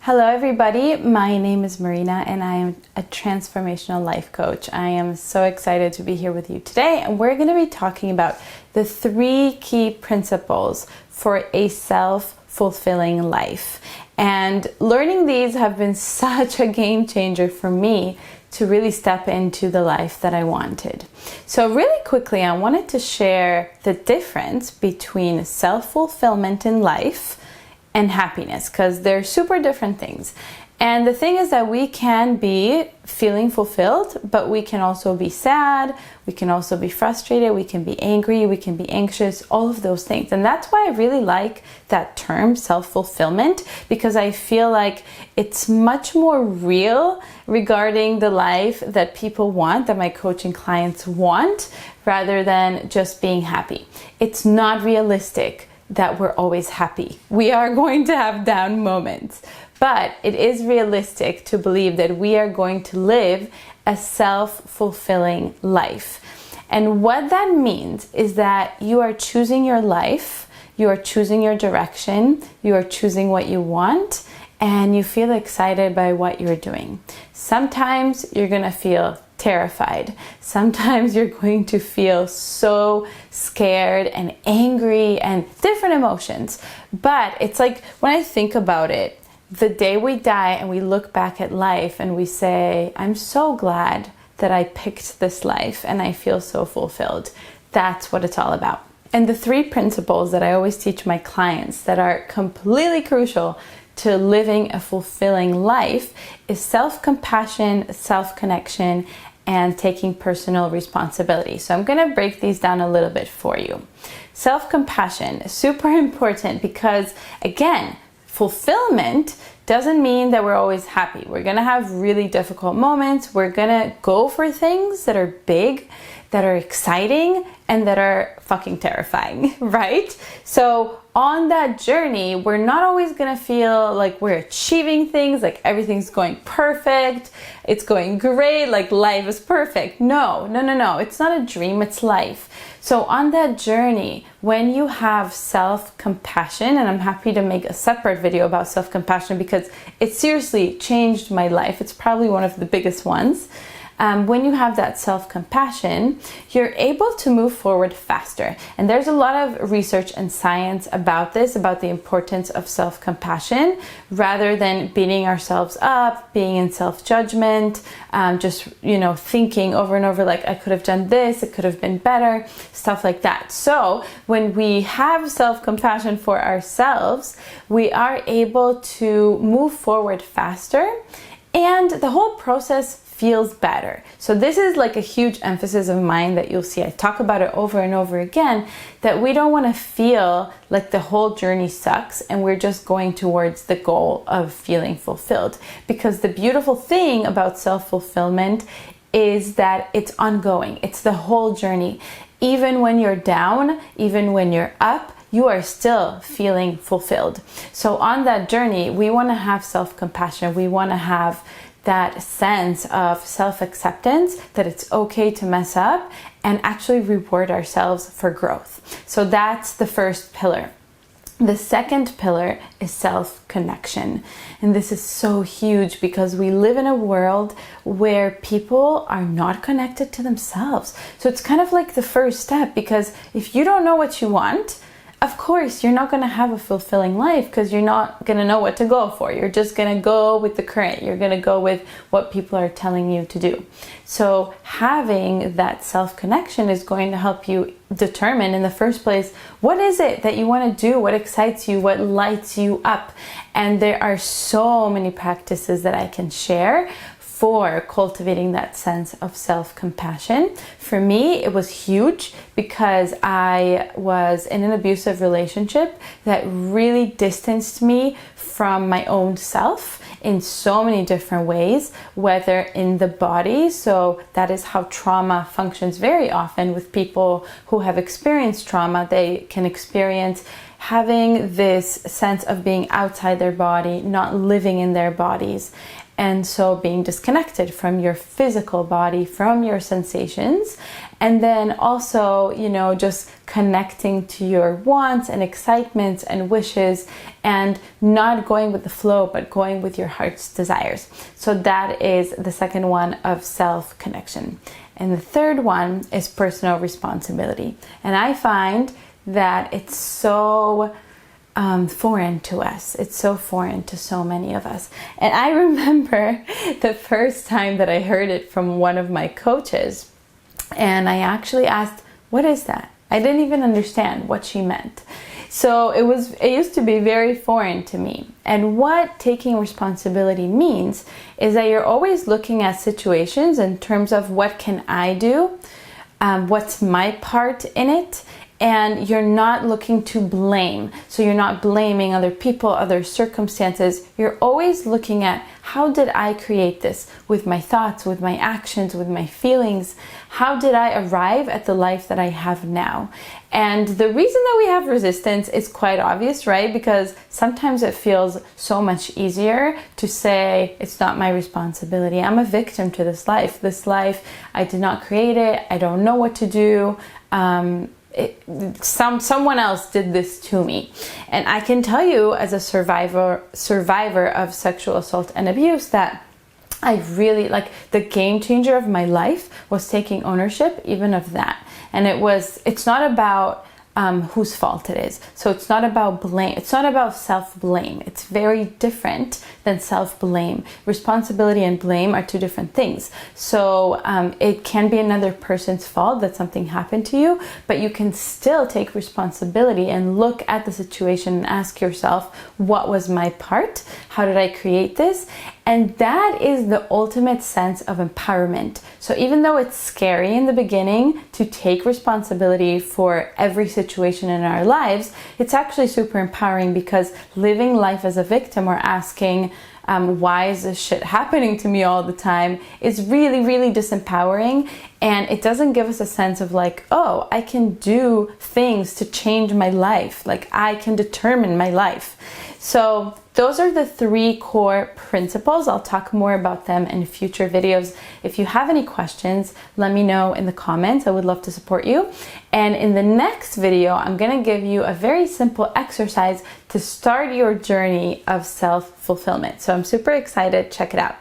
Hello everybody, my name is Marina and I am a transformational life coach. I am so excited to be here with you today, and we're going to be talking about the 3 key principles for a self-fulfilling life. And learning these have been such a game changer for me to really step into the life that I wanted. So really quickly, I wanted to share the difference between self-fulfillment in life and happiness, because they're super different things. And the thing is that we can be feeling fulfilled, but we can also be sad, we can also be frustrated, we can be angry, we can be anxious, all of those things. And that's why I really like that term self-fulfillment, because I feel like it's much more real regarding the life that people want, that my coaching clients want, rather than just being happy. It's not realistic that we're always happy. We are going to have down moments, but it is realistic to believe that we are going to live a self-fulfilling life. And what that means is that you are choosing your life, you are choosing your direction, you are choosing what you want, and you feel excited by what you're doing. Sometimes you're gonna feel terrified. Sometimes you're going to feel so scared and angry and different emotions. But it's like, when I think about it, the day we die and we look back at life and we say, I'm so glad that I picked this life and I feel so fulfilled. That's what it's all about. And the 3 principles that I always teach my clients that are completely crucial to living a fulfilling life is self-compassion, self-connection, and taking personal responsibility. So I'm going to break these down a little bit for you. Self-compassion is super important because, again, fulfillment doesn't mean that we're always happy. We're going to have really difficult moments. We're going to go for things that are big, that are exciting, and that are fucking terrifying, right? So on that journey, we're not always gonna feel like we're achieving things, like everything's going perfect, it's going great, like life is perfect. No. It's not a dream, it's life. So on that journey, when you have self-compassion, and I'm happy to make a separate video about self-compassion because it seriously changed my life. It's probably one of the biggest ones. When you have that self-compassion, you're able to move forward faster. And there's a lot of research and science about this, about the importance of self-compassion, rather than beating ourselves up, being in self-judgment, just, thinking over and over, like, I could have done this, it could have been better, stuff like that. So when we have self-compassion for ourselves, we are able to move forward faster, and the whole process feels better. So this is like a huge emphasis of mine that you'll see. I talk about it over and over again, that we don't want to feel like the whole journey sucks and we're just going towards the goal of feeling fulfilled. Because the beautiful thing about self-fulfillment is that it's ongoing. It's the whole journey. Even when you're down, even when you're up, you are still feeling fulfilled. So on that journey, we want to have self-compassion. We want to have that sense of self-acceptance, that it's okay to mess up, and actually reward ourselves for growth. So that's the first pillar. The second pillar is self-connection. And this is so huge because we live in a world where people are not connected to themselves. So it's kind of like the first step, because if you don't know what you want, of course, you're not going to have a fulfilling life, because you're not going to know what to go for. You're just going to go with the current. You're going to go with what people are telling you to do. So having that self-connection is going to help you determine in the first place, what is it that you want to do? What excites you? What lights you up? And there are so many practices that I can share for cultivating that sense of self-compassion. For me, it was huge because I was in an abusive relationship that really distanced me from my own self in so many different ways, whether in the body. So that is how trauma functions very often with people who have experienced trauma. They can experience having this sense of being outside their body, not living in their bodies. And so being disconnected from your physical body, from your sensations, and then also, just connecting to your wants and excitements and wishes and not going with the flow, but going with your heart's desires. So that is the second one of self-connection. And the third one is personal responsibility. And I find that it's so foreign to us. It's so foreign to so many of us. And I remember the first time that I heard it from one of my coaches, and I actually asked, what is that? I didn't even understand what she meant. So it used to be very foreign to me. And what taking responsibility means is that you're always looking at situations in terms of what can I do? What's my part in it? And you're not looking to blame. So you're not blaming other people, other circumstances. You're always looking at, how did I create this with my thoughts, with my actions, with my feelings? How did I arrive at the life that I have now? And the reason that we have resistance is quite obvious, right? Because sometimes it feels so much easier to say, it's not my responsibility. I'm a victim to this life. This life, I did not create it. I don't know what to do. Someone else did this to me. And I can tell you, as a survivor of sexual assault and abuse, that I really, like, the game changer of my life was taking ownership even of that. And it's not about whose fault it is. So it's not about blame. It's not about self-blame. It's very different than self-blame. Responsibility and blame are two different things. So it can be another person's fault that something happened to you, but you can still take responsibility and look at the situation and ask yourself, what was my part? How did I create this? And that is the ultimate sense of empowerment. So even though it's scary in the beginning to take responsibility for every situation in our lives, it's actually super empowering, because living life as a victim or asking, why is this shit happening to me all the time, is really, really disempowering. And it doesn't give us a sense of like, oh, I can do things to change my life. Like, I can determine my life. So those are the three core principles. I'll talk more about them in future videos. If you have any questions, let me know in the comments. I would love to support you. And in the next video, I'm going to give you a very simple exercise to start your journey of self-fulfillment. So I'm super excited. Check it out.